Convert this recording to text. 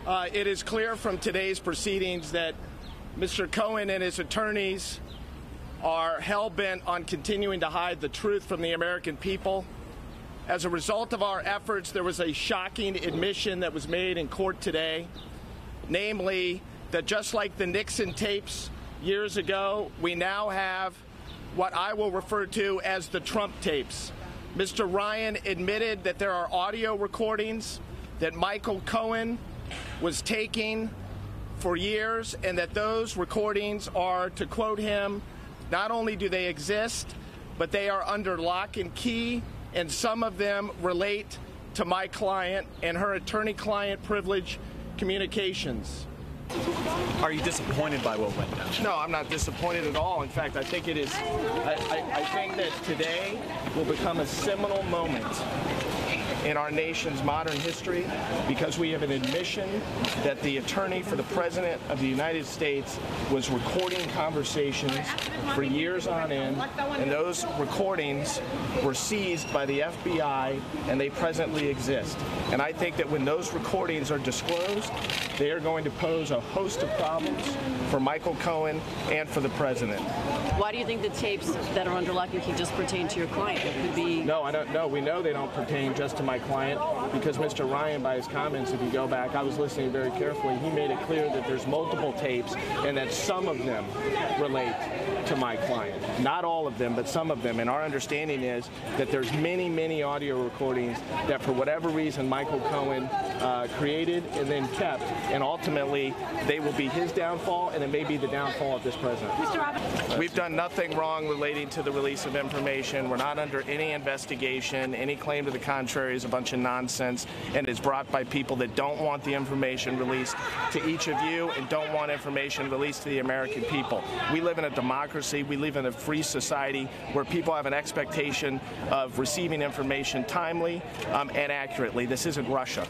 It is clear from today's proceedings that Mr. Cohen and his attorneys are hell-bent on continuing to hide the truth from the American people. As a result of our efforts, there was a shocking admission that was made in court today, namely that just like the Nixon tapes years ago, we now have what I will refer to as the Trump tapes. Mr. Ryan admitted that there are audio recordings that Michael Cohen was taking for years, and that those recordings are, to quote him, not only do they exist, but they are under lock and key, and some of them relate to my client and her attorney-client privilege communications. Are you disappointed by what went down? No, I'm not disappointed at all. In fact, I think it is. I think that today will become a seminal moment in our nation's modern history, because we have an admission that the attorney for the President of the United States was recording conversations for years on end, and those recordings were seized by the FBI, and they presently exist. And I think that when those recordings are disclosed, they are going to pose a host of problems for Michael Cohen and for the President. Why do you think the tapes that are under lock and key just pertain to your client? It could be... No, I don't know. We know they don't pertain just to my client, because Mr. Ryan, by his comments, if you go back, I was listening very carefully, he made it clear that there's multiple tapes and that some of them relate to my client. Not all of them, but some of them. And our understanding is that there's many, many audio recordings that for whatever reason Michael Cohen created and then kept, and ultimately they will be his downfall, and it may be the downfall of this president. We've done nothing wrong relating to the release of information. We're not under any investigation. Any claim to the contrary is a bunch of nonsense, and is brought by people that don't want the information released to each of you and don't want information released to the American people. We live in a democracy. We live in a free society where people have an expectation of receiving information timely and accurately. This isn't Russia.